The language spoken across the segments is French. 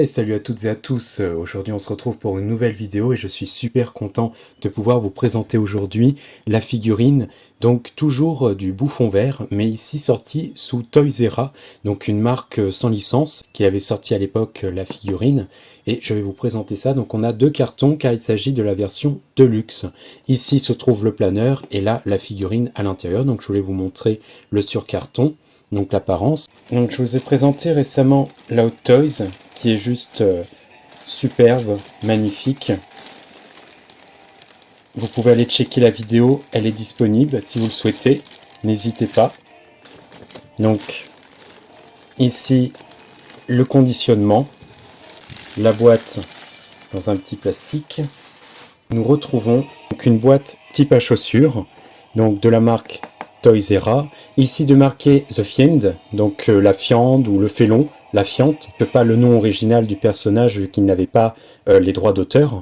Salut à toutes et à tous. Aujourd'hui on se retrouve pour une nouvelle vidéo et je suis super content de pouvoir vous présenter aujourd'hui la figurine, donc toujours du Bouffon Vert, mais ici sortie sous Toysera, donc une marque sans licence qui avait sorti à l'époque la figurine, et je vais vous présenter ça. Donc on a deux cartons car il s'agit de la version Deluxe. Ici se trouve le planeur et là la figurine à l'intérieur, donc je voulais vous montrer le surcarton, donc l'apparence. Donc je vous ai présenté récemment la Hot Toys, qui est juste superbe, magnifique. Vous pouvez aller checker la vidéo, elle est disponible si vous le souhaitez, n'hésitez pas. Donc ici le conditionnement, la boîte dans un petit plastique. Nous retrouvons donc une boîte type à chaussures, donc de la marque Toysera. Ici de marquer The Fiend, donc la fiande ou le félon, la fiente, pas le nom original du personnage vu qu'il n'avait pas les droits d'auteur.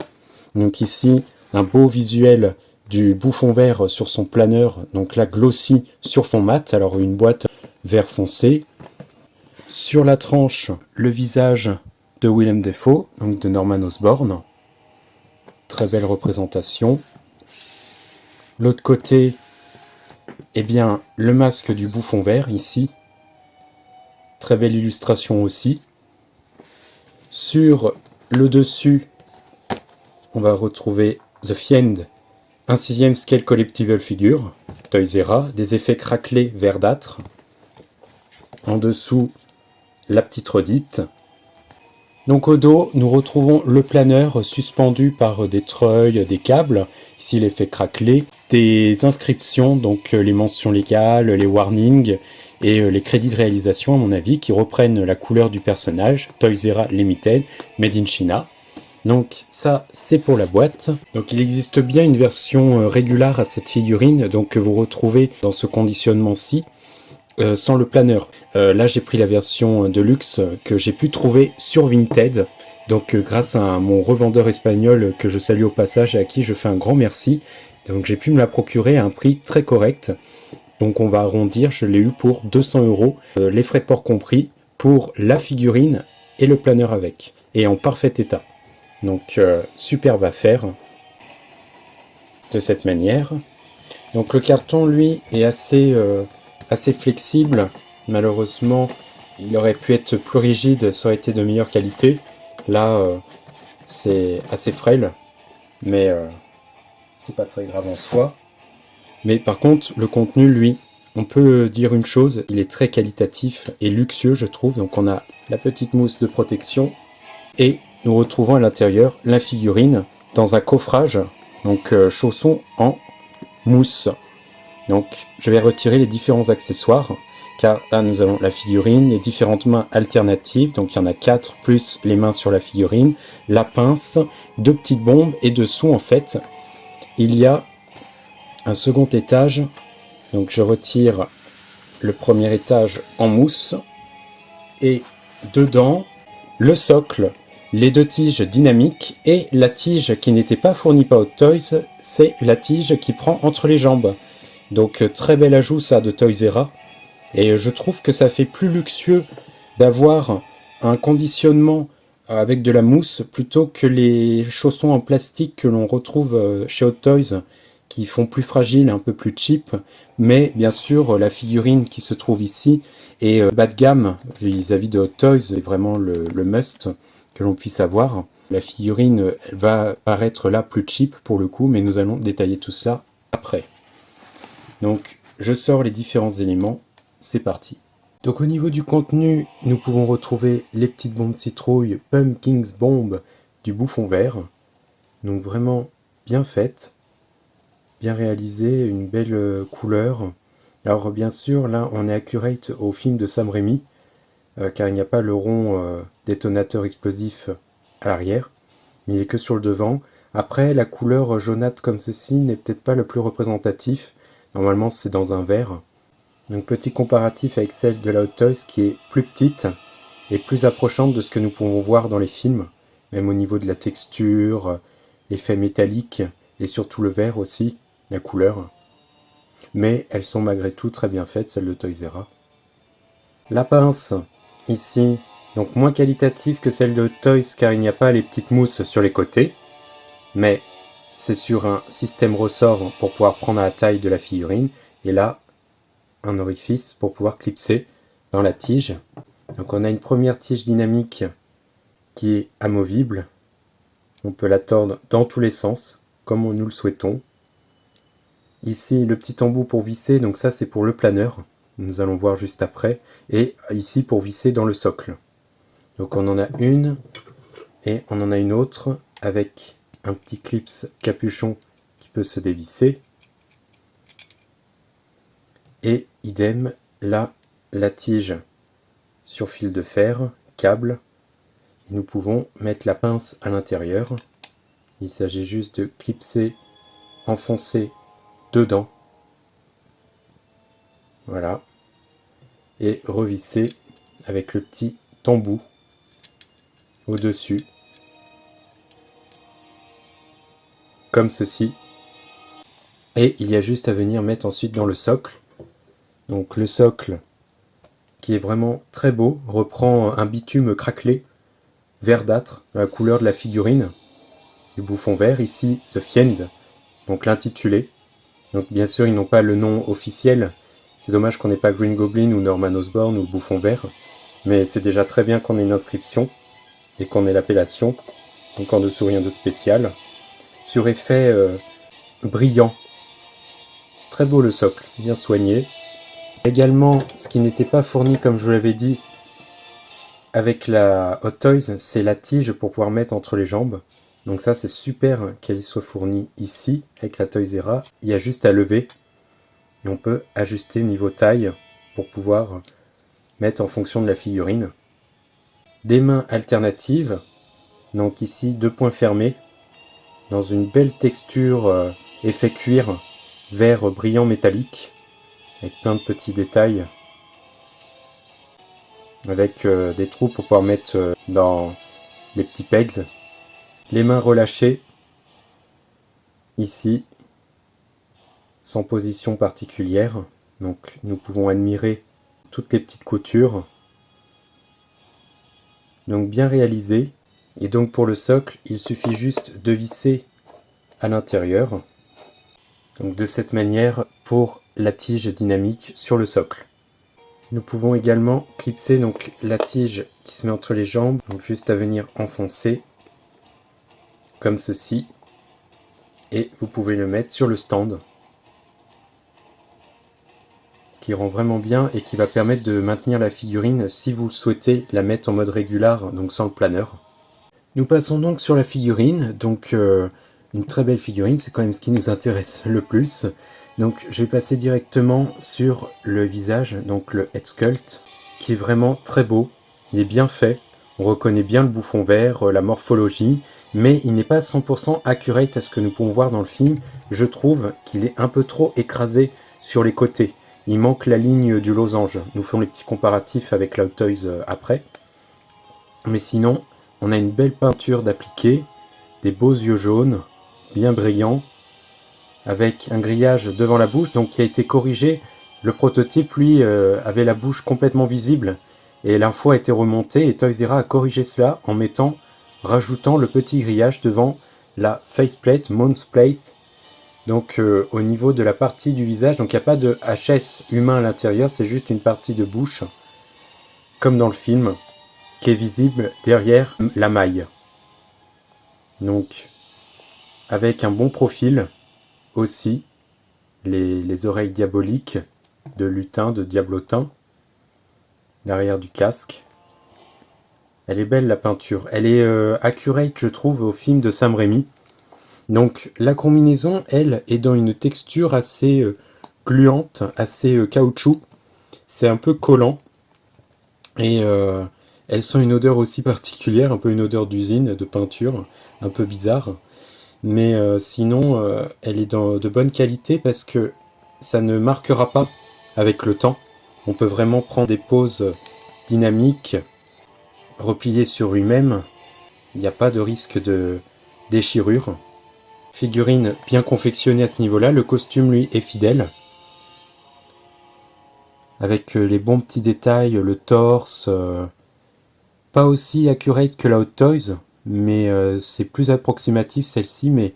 Donc ici un beau visuel du Bouffon Vert sur son planeur, donc la glossy sur fond mat, alors une boîte vert foncé. Sur la tranche, le visage de Willem Dafoe, donc de Norman Osborn. Très belle représentation. L'autre côté, eh bien, le masque du Bouffon Vert, ici. Très belle illustration aussi. Sur le dessus, on va retrouver The Fiend, un 6e scale collectible figure, Toysera, des effets craquelés verdâtres. En dessous, la petite redite. Donc au dos, nous retrouvons le planeur suspendu par des treuils, des câbles, ici l'effet craquelé, des inscriptions, donc les mentions légales, les warnings et les crédits de réalisation à mon avis, qui reprennent la couleur du personnage, Toysera Limited, Made in China. Donc ça c'est pour la boîte. Donc il existe bien une version régulière à cette figurine, donc que vous retrouvez dans ce conditionnement-ci. Sans le planeur. Là j'ai pris la version de luxe que j'ai pu trouver sur Vinted, donc grâce à mon revendeur espagnol que je salue au passage et à qui je fais un grand merci. Donc j'ai pu me la procurer à un prix très correct, donc on va arrondir, je l'ai eu pour 200 €, les frais de port compris, pour la figurine et le planeur avec, et en parfait état. Donc superbe affaire de cette manière. Donc le carton lui est assez flexible. Malheureusement, il aurait pu être plus rigide, ça aurait été de meilleure qualité. Là, c'est assez frêle, mais c'est pas très grave en soi. Mais par contre, le contenu, lui, on peut dire une chose, il est très qualitatif et luxueux, je trouve. Donc on a la petite mousse de protection et nous retrouvons à l'intérieur la figurine dans un coffrage, donc chaussons en mousse. Donc je vais retirer les différents accessoires, car là nous avons la figurine, les différentes mains alternatives, donc il y en a 4 plus les mains sur la figurine, la pince, 2 petites bombes, et dessous en fait il y a un second étage. Donc je retire le premier étage en mousse, et dedans le socle, les 2 tiges dynamiques et la tige qui n'était pas fournie par Hot Toys, c'est la tige qui prend entre les jambes. Donc très bel ajout ça de Toysera, et je trouve que ça fait plus luxueux d'avoir un conditionnement avec de la mousse plutôt que les chaussons en plastique que l'on retrouve chez Hot Toys, qui font plus fragile, un peu plus cheap. Mais bien sûr la figurine qui se trouve ici est bas de gamme vis-à-vis de Hot Toys, c'est vraiment le must que l'on puisse avoir. La figurine elle va paraître là plus cheap pour le coup, mais nous allons détailler tout cela après. Donc je sors les différents éléments, c'est parti. Donc au niveau du contenu, nous pouvons retrouver les petites bombes citrouilles Pumpkins Bomb du Bouffon Vert. Donc vraiment bien faites, bien réalisées, une belle couleur. Alors bien sûr, là on est accurate au film de Sam Raimi, car il n'y a pas le rond détonateur explosif à l'arrière, mais il est que sur le devant. Après, la couleur jaunâtre comme ceci n'est peut-être pas le plus représentatif. Normalement, c'est dans un verre. Donc, petit comparatif avec celle de la Hot Toys qui est plus petite et plus approchante de ce que nous pouvons voir dans les films, même au niveau de la texture, l'effet métallique et surtout le verre aussi, la couleur. Mais elles sont malgré tout très bien faites, celles de Toysera. La pince, ici, Donc moins qualitative que celle de Toys car il n'y a pas les petites mousses sur les côtés. Mais c'est sur un système ressort pour pouvoir prendre la taille de la figurine. Et là, un orifice pour pouvoir clipser dans la tige. Donc on a une première tige dynamique qui est amovible. On peut la tordre dans tous les sens, comme nous le souhaitons. Ici, le petit embout pour visser, donc ça c'est pour le planeur. Nous allons voir juste après. Et ici pour visser dans le socle. Donc on en a une et on en a une autre avec un petit clips capuchon qui peut se dévisser. Et idem, là, la tige sur fil de fer, câble. Et nous pouvons mettre la pince à l'intérieur. Il s'agit juste de clipser, enfoncer dedans. Voilà. Et revisser avec le petit embout au-dessus. Comme ceci. Et il y a juste à venir mettre ensuite dans le socle. Donc le socle, qui est vraiment très beau, reprend un bitume craquelé, verdâtre, la couleur de la figurine, du bouffon vert. Ici, The Fiend, donc l'intitulé. Donc bien sûr, ils n'ont pas le nom officiel. C'est dommage qu'on n'ait pas Green Goblin ou Norman Osborn ou le bouffon vert. Mais c'est déjà très bien qu'on ait une inscription et qu'on ait l'appellation. Donc en dessous, rien de spécial. Sur effet brillant. Très beau le socle, bien soigné. Également, ce qui n'était pas fourni, comme je vous l'avais dit, avec la Hot Toys, c'est la tige pour pouvoir mettre entre les jambes. Donc ça, c'est super qu'elle soit fournie ici, avec la Toysera. Il y a juste à lever, et on peut ajuster niveau taille pour pouvoir mettre en fonction de la figurine. Des mains alternatives, donc ici, 2 points fermés, dans une belle texture effet cuir, vert brillant métallique, avec plein de petits détails, avec des trous pour pouvoir mettre dans les petits pegs. Les mains relâchées, ici, sans position particulière. Donc nous pouvons admirer toutes les petites coutures. Donc bien réalisé. Et donc pour le socle, il suffit juste de visser à l'intérieur. Donc de cette manière pour la tige dynamique sur le socle. Nous pouvons également clipser donc la tige qui se met entre les jambes, donc juste à venir enfoncer comme ceci, et vous pouvez le mettre sur le stand, ce qui rend vraiment bien et qui va permettre de maintenir la figurine si vous souhaitez la mettre en mode régular, donc sans le planeur. Nous passons donc sur la figurine, donc une très belle figurine, c'est quand même ce qui nous intéresse le plus. Donc je vais passer directement sur le visage, donc le head sculpt, qui est vraiment très beau, il est bien fait, on reconnaît bien le bouffon vert, la morphologie, mais il n'est pas 100% accurate à ce que nous pouvons voir dans le film. Je trouve qu'il est un peu trop écrasé sur les côtés, il manque la ligne du losange. Nous ferons les petits comparatifs avec la Hot Toys après. Mais sinon, on a une belle peinture d'appliqué, des beaux yeux jaunes, bien brillants, avec un grillage devant la bouche, donc qui a été corrigé. Le prototype, lui, avait la bouche complètement visible, et l'info a été remontée, et Toysera a corrigé cela en rajoutant le petit grillage devant la faceplate, mount plate, donc au niveau de la partie du visage. Donc il n'y a pas de HS humain à l'intérieur, c'est juste une partie de bouche, comme dans le film, qui est visible derrière la maille. Donc, avec un bon profil, aussi, les oreilles diaboliques de lutin, de diablotin, derrière du casque. Elle est belle la peinture, elle est accurate je trouve au film de Sam Raimi. Donc la combinaison, elle, est dans une texture assez gluante, assez caoutchouc. C'est un peu collant. Et elles sont une odeur aussi particulière, un peu une odeur d'usine, de peinture, un peu bizarre. Mais sinon, elle est de bonne qualité parce que ça ne marquera pas avec le temps. On peut vraiment prendre des poses dynamiques, repliées sur lui-même. Il n'y a pas de risque de déchirure. Figurine bien confectionnée à ce niveau-là. Le costume, lui, est fidèle. Avec les bons petits détails, le torse, Pas aussi accurate que la Hot Toys, mais c'est plus approximatif celle-ci, mais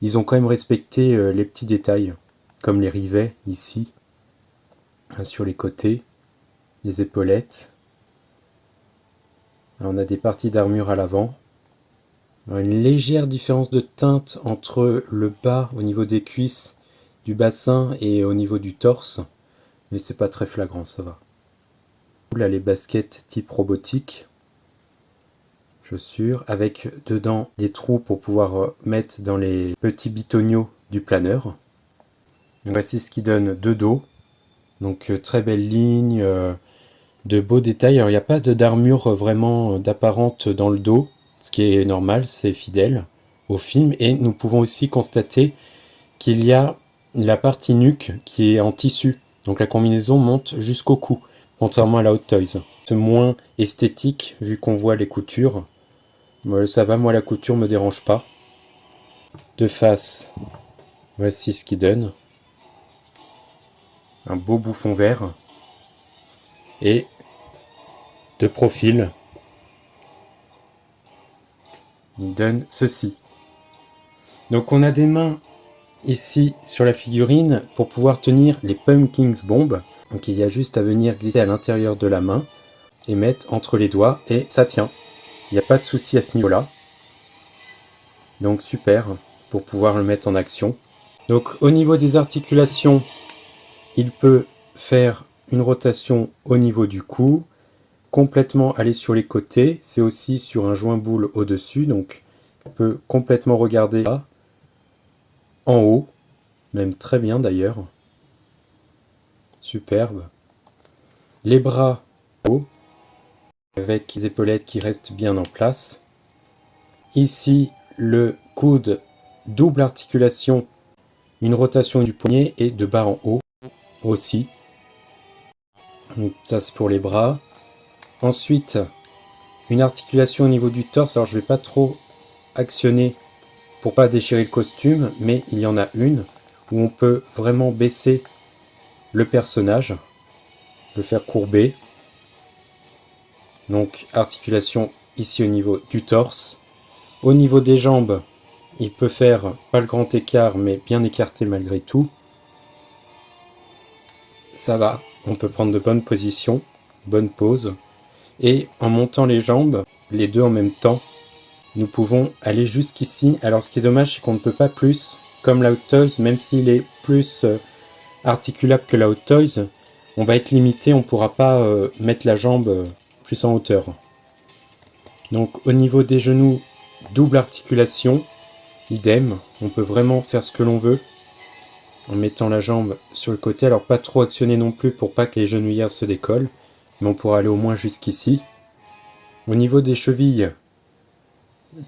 ils ont quand même respecté les petits détails, comme les rivets ici, sur les côtés, les épaulettes. Alors, on a des parties d'armure à l'avant. Une légère différence de teinte entre le bas au niveau des cuisses, du bassin et au niveau du torse, mais c'est pas très flagrant, ça va. Là, les baskets type robotique, chaussures, avec dedans les trous pour pouvoir mettre dans les petits bitonio du planeur. Et voici ce qui donne deux dos, donc très belle ligne, de beaux détails. Alors il n'y a pas d'armure vraiment d'apparente dans le dos, ce qui est normal, c'est fidèle au film. Et nous pouvons aussi constater qu'il y a la partie nuque qui est en tissu. Donc la combinaison monte jusqu'au cou, contrairement à la Hot Toys. C'est moins esthétique vu qu'on voit les coutures. Ça va, moi la couture me dérange pas. De face, voici ce qui donne. Un beau bouffon vert. Et de profil, il donne ceci. Donc on a des mains ici sur la figurine pour pouvoir tenir les Pumpkins Bomb. Donc il y a juste à venir glisser à l'intérieur de la main et mettre entre les doigts et ça tient. Il n'y a pas de souci à ce niveau-là. Donc super pour pouvoir le mettre en action. Donc au niveau des articulations, il peut faire une rotation au niveau du cou, complètement aller sur les côtés. C'est aussi sur un joint boule au-dessus, donc on peut complètement regarder là, en haut, même très bien d'ailleurs. Superbe. Les bras haut, avec les épaulettes qui restent bien en place. Ici, le coude, double articulation, une rotation du poignet et de bas en haut aussi. Donc ça c'est pour les bras. Ensuite, une articulation au niveau du torse. Alors je vais pas trop actionner pour pas déchirer le costume, mais il y en a une où on peut vraiment baisser le personnage, le faire courber. Donc articulation ici au niveau du torse. Au niveau des jambes, il peut faire pas le grand écart, mais bien écarté malgré tout. Ça va, on peut prendre de bonnes positions, bonne pose. Et en montant les jambes, les deux en même temps, nous pouvons aller jusqu'ici. Alors ce qui est dommage, c'est qu'on ne peut pas plus, comme la Hot Toys, même s'il est plus articulable que la Hot Toys, on va être limité, on ne pourra pas mettre la jambe plus en hauteur. Donc au niveau des genoux, double articulation, idem, on peut vraiment faire ce que l'on veut en mettant la jambe sur le côté. Alors pas trop actionner non plus pour pas que les genouillères se décollent, mais on pourra aller au moins jusqu'ici. Au niveau des chevilles,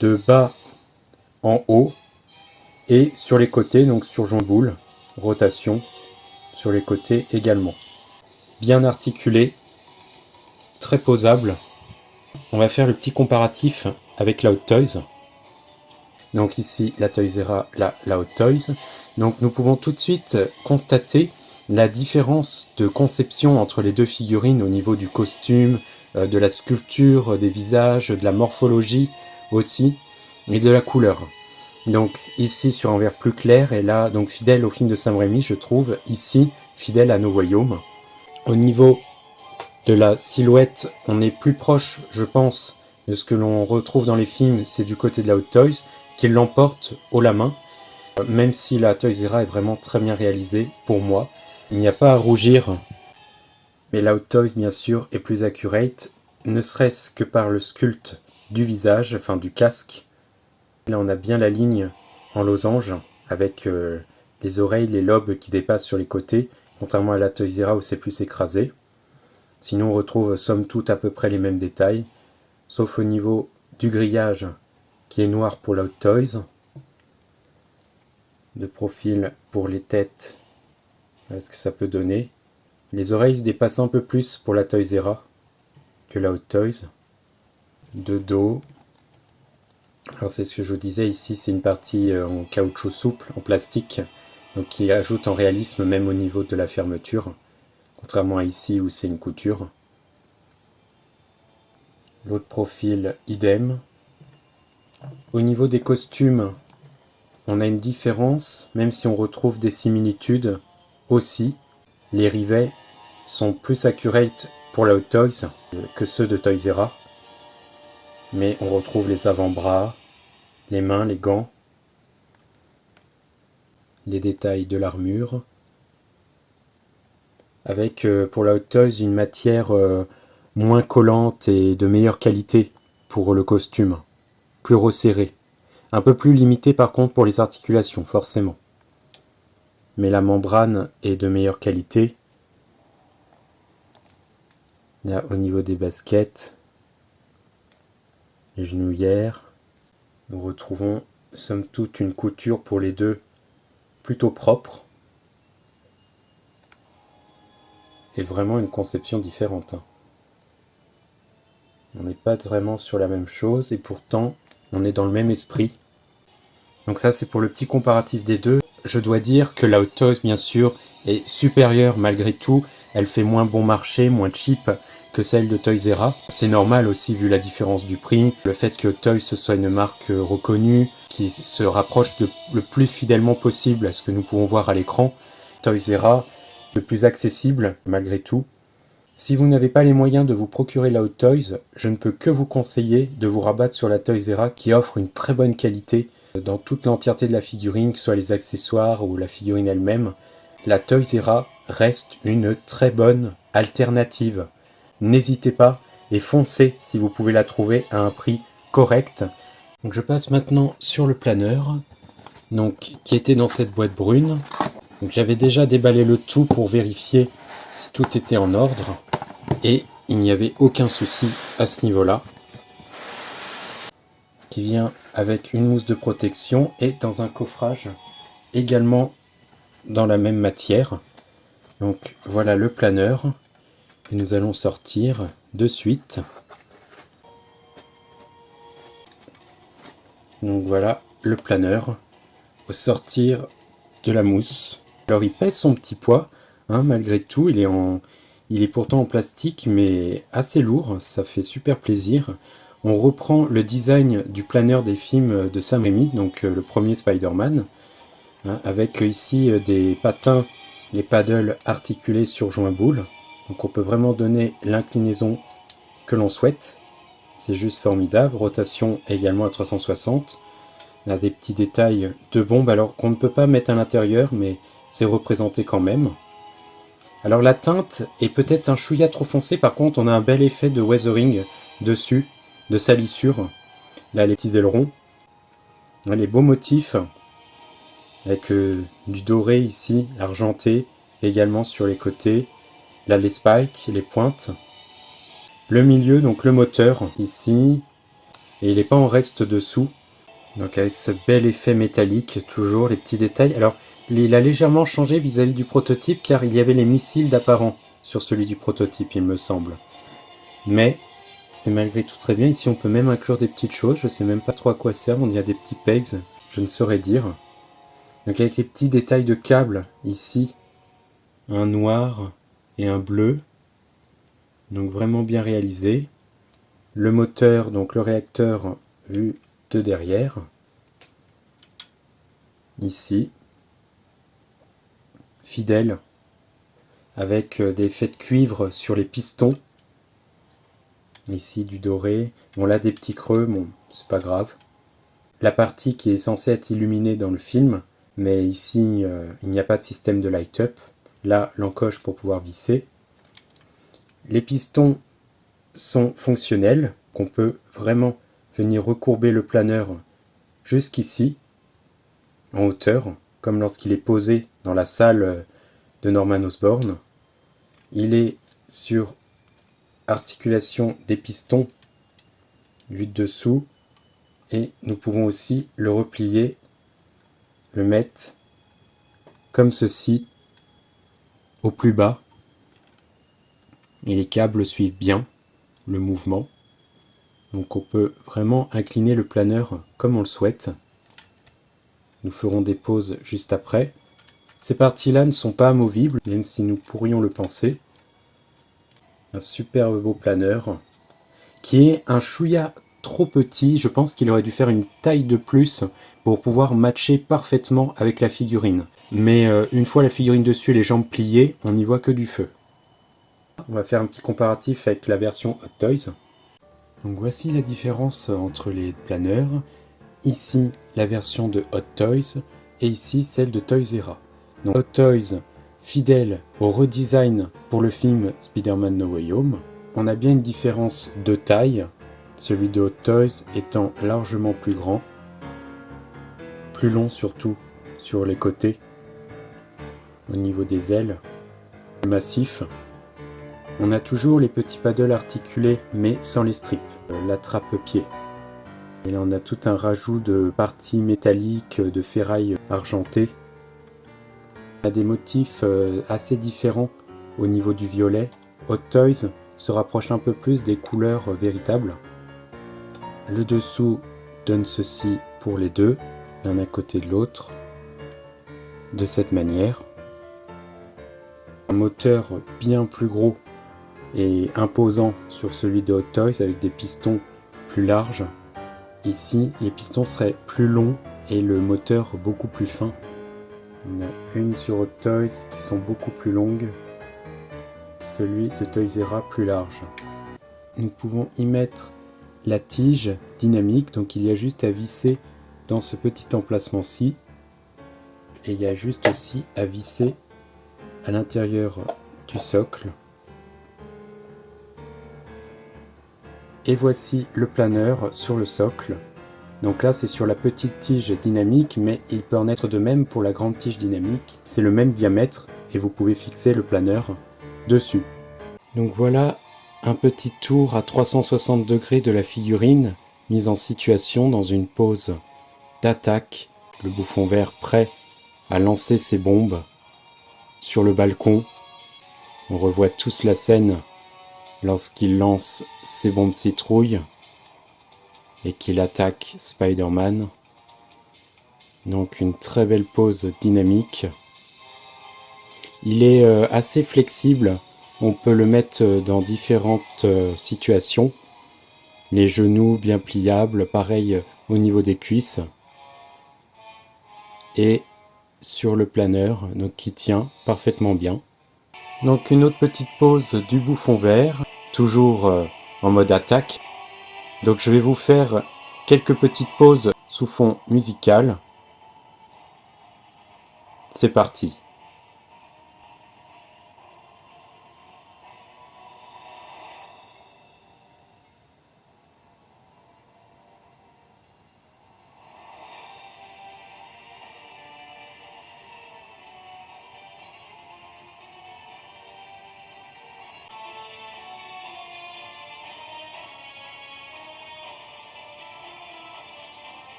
de bas en haut et sur les côtés, donc sur joint boule, rotation sur les côtés également. Bien articulé, très posable. On va faire le petit comparatif avec la Hot Toys. Donc ici la Toysera, là la Hot Toys. Donc nous pouvons tout de suite constater la différence de conception entre les deux figurines au niveau du costume, de la sculpture des visages, de la morphologie aussi, et de la couleur. Donc ici sur un vert plus clair, et là donc fidèle au film de Sam Raimi, je trouve, ici fidèle à Nos Royaumes. Au niveau de la silhouette, on est plus proche, je pense, de ce que l'on retrouve dans les films, c'est du côté de la Hot Toys, qui l'emporte haut la main, même si la Toysera est vraiment très bien réalisée, pour moi. Il n'y a pas à rougir, mais la Hot Toys, bien sûr, est plus accurate, ne serait-ce que par le sculpte du visage, enfin du casque. Là, on a bien la ligne en losange, avec les oreilles, les lobes qui dépassent sur les côtés, contrairement à la Toysera où c'est plus écrasé. Sinon, on retrouve somme toute à peu près les mêmes détails, sauf au niveau du grillage qui est noir pour la Hot Toys. De profil pour les têtes, ce que ça peut donner. Les oreilles dépassent un peu plus pour la Toysera que la Hot Toys. De dos. Alors c'est ce que je vous disais, ici c'est une partie en caoutchouc souple, en plastique, donc qui ajoute en réalisme même au niveau de la fermeture, contrairement à ici où c'est une couture. L'autre profil, idem. Au niveau des costumes, on a une différence, même si on retrouve des similitudes aussi. Les rivets sont plus accurate pour la Hot Toys que ceux de Toys R Us. Mais on retrouve les avant-bras, les mains, les gants, les détails de l'armure. Avec pour la Hot Toys une matière moins collante et de meilleure qualité pour le costume, plus resserré. Un peu plus limité par contre pour les articulations, forcément. Mais la membrane est de meilleure qualité. Là, au niveau des baskets, les genouillères, nous retrouvons somme toute une couture pour les deux plutôt propre. Et vraiment une conception différente. On n'est pas vraiment sur la même chose et pourtant on est dans le même esprit. Donc ça c'est pour le petit comparatif des deux. Je dois dire que la Hot Toys bien sûr est supérieure malgré tout. Elle fait moins bon marché, moins cheap que celle de Toys R Us. C'est normal aussi vu la différence du prix, le fait que Toys ce soit une marque reconnue, qui se rapproche le plus fidèlement possible à ce que nous pouvons voir à l'écran. Toys R Us le plus accessible malgré tout. Si vous n'avez pas les moyens de vous procurer la Hot Toys, je ne peux que vous conseiller de vous rabattre sur la Toys R Us qui offre une très bonne qualité dans toute l'entièreté de la figurine, que ce soit les accessoires ou la figurine elle-même. La Toys R Us reste une très bonne alternative. N'hésitez pas et foncez si vous pouvez la trouver à un prix correct. Donc je passe maintenant sur le planeur, qui était dans cette boîte brune. Donc j'avais déjà déballé le tout pour vérifier si tout était en ordre et il n'y avait aucun souci à ce niveau-là. Qui vient avec une mousse de protection et dans un coffrage également dans la même matière. Donc voilà le planeur que nous allons sortir de suite. Donc voilà le planeur au sortir de la mousse. Alors il pèse son petit poids, hein, malgré tout, il est pourtant en plastique mais assez lourd, ça fait super plaisir. On reprend le design du planeur des films de Sam Raimi, donc le premier Spider-Man, hein, avec ici des patins, des paddles articulés sur joint boule. Donc on peut vraiment donner l'inclinaison que l'on souhaite. C'est juste formidable. Rotation également à 360. On a des petits détails de bombes alors qu'on ne peut pas mettre à l'intérieur, mais c'est représenté quand même. Alors la teinte est peut-être un chouïa trop foncé, par contre on a un bel effet de weathering dessus, de salissure. Là les petits ailerons. Là, les beaux motifs avec du doré ici, argenté également sur les côtés. Là les spikes, les pointes. Le milieu, donc le moteur ici. Et il n'est pas en reste dessous. Donc avec ce bel effet métallique, toujours les petits détails. Alors il a légèrement changé vis-à-vis du prototype car il y avait les missiles d'apparent sur celui du prototype, il me semble. Mais c'est malgré tout très bien. Ici on peut même inclure des petites choses, je sais même pas trop à quoi servent. On y a des petits pegs, je ne saurais dire. Donc avec les petits détails de câbles ici, un noir et un bleu. Donc vraiment bien réalisé. Le moteur, donc le réacteur vu de derrière. Ici. Fidèle. Avec des effets de cuivre sur les pistons. Ici du doré. Bon là des petits creux, bon c'est pas grave. La partie qui est censée être illuminée dans le film. Mais ici il n'y a pas de système de light-up. Là l'encoche pour pouvoir visser. Les pistons sont fonctionnels, qu'on peut vraiment venir recourber le planeur jusqu'ici, en hauteur, comme lorsqu'il est posé dans la salle de Norman Osborn. Il est sur articulation des pistons vus de dessous, et nous pouvons aussi le replier, le mettre comme ceci, au plus bas, et les câbles suivent bien le mouvement. Donc on peut vraiment incliner le planeur comme on le souhaite. Nous ferons des pauses juste après. Ces parties-là ne sont pas amovibles, même si nous pourrions le penser. Un superbe beau planeur qui est un chouïa trop petit. Je pense qu'il aurait dû faire une taille de plus pour pouvoir matcher parfaitement avec la figurine. Mais une fois la figurine dessus et les jambes pliées, on n'y voit que du feu. On va faire un petit comparatif avec la version Hot Toys. Donc voici la différence entre les planeurs. Ici la version de Hot Toys et ici celle de Toys-R-Us. Donc Hot Toys, fidèle au redesign pour le film Spider-Man No Way Home. On a bien une différence de taille, celui de Hot Toys étant largement plus grand, plus long surtout sur les côtés, au niveau des ailes, plus massif. On a toujours les petits paddles articulés mais sans les strips, l'attrape-pied. Et là on a tout un rajout de parties métalliques, de ferraille argentée. On a des motifs assez différents au niveau du violet. Hot Toys se rapproche un peu plus des couleurs véritables. Le dessous donne ceci pour les deux, l'un à côté de l'autre, de cette manière. Un moteur bien plus gros et imposant sur celui de Hot Toys avec des pistons plus larges. Ici, les pistons seraient plus longs et le moteur beaucoup plus fin. On a une sur Hot Toys qui sont beaucoup plus longues, celui de Toys-R-Us plus large. Nous pouvons y mettre la tige dynamique, donc il y a juste à visser dans ce petit emplacement-ci. Et il y a juste aussi à visser à l'intérieur du socle. Et voici le planeur sur le socle. Donc là c'est sur la petite tige dynamique, mais il peut en être de même pour la grande tige dynamique. C'est le même diamètre et vous pouvez fixer le planeur dessus. Donc voilà un petit tour à 360 degrés de la figurine mise en situation dans une pose d'attaque. Le bouffon vert prêt à lancer ses bombes sur le balcon. On revoit tous la scène lorsqu'il lance ses bombes citrouilles et qu'il attaque Spider-Man. Donc une très belle pose dynamique. Il est assez flexible, on peut le mettre dans différentes situations. Les genoux bien pliables, pareil au niveau des cuisses. Et sur le planeur, donc qui tient parfaitement bien. Donc une autre petite pose du bouffon vert, toujours en mode attaque. Donc je vais vous faire quelques petites pauses sous fond musical. C'est parti.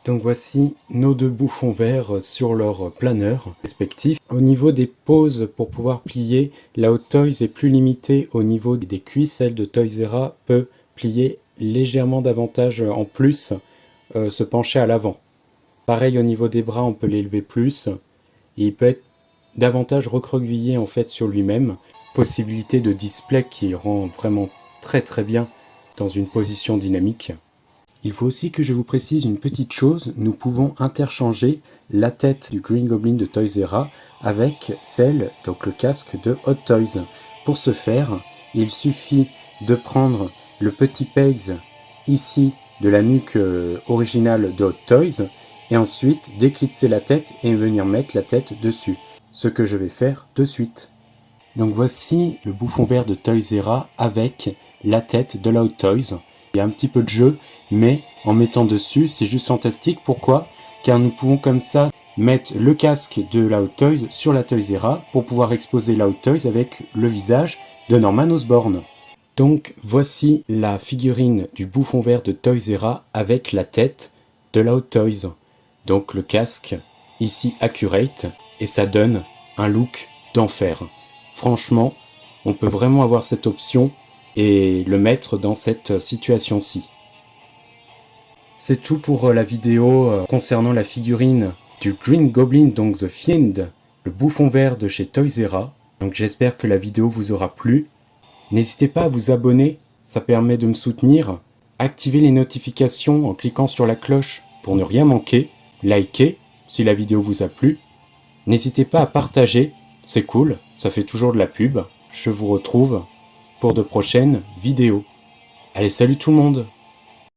Donc voici nos deux bouffons verts sur leur planeur respectif. Au niveau des poses pour pouvoir plier, la Hot Toys est plus limitée au niveau des cuisses. Celle de Toys-R-Us peut plier légèrement davantage en plus, se pencher à l'avant. Pareil au niveau des bras, on peut l'élever plus. Et il peut être davantage recroquevillé en fait sur lui-même. Possibilité de display qui rend vraiment très très bien dans une position dynamique. Il faut aussi que je vous précise une petite chose, nous pouvons interchanger la tête du Green Goblin de Toys-R-Us avec celle, donc le casque de Hot Toys. Pour ce faire, il suffit de prendre le petit pegs ici de la nuque originale de Hot Toys et ensuite d'éclipser la tête et venir mettre la tête dessus. Ce que je vais faire de suite. Donc voici le bouffon vert de Toysera avec la tête de la Hot Toys. Il y a un petit peu de jeu, mais en mettant dessus, c'est juste fantastique. Pourquoi ? Car nous pouvons comme ça mettre le casque de la Hot Toys sur la Toysera pour pouvoir exposer la Hot Toys avec le visage de Norman Osborn. Donc voici la figurine du bouffon vert de Toysera avec la tête de la Hot Toys. Donc le casque ici accurate et ça donne un look d'enfer. Franchement, on peut vraiment avoir cette option et le mettre dans cette situation-ci. C'est tout pour la vidéo concernant la figurine du Green Goblin, donc The Fiend, le bouffon vert de chez Toysera. Donc j'espère que la vidéo vous aura plu. N'hésitez pas à vous abonner, ça permet de me soutenir. Activez les notifications en cliquant sur la cloche pour ne rien manquer. Likez si la vidéo vous a plu. N'hésitez pas à partager, c'est cool, ça fait toujours de la pub. Je vous retrouve pour de prochaines vidéos. Allez, salut tout le monde!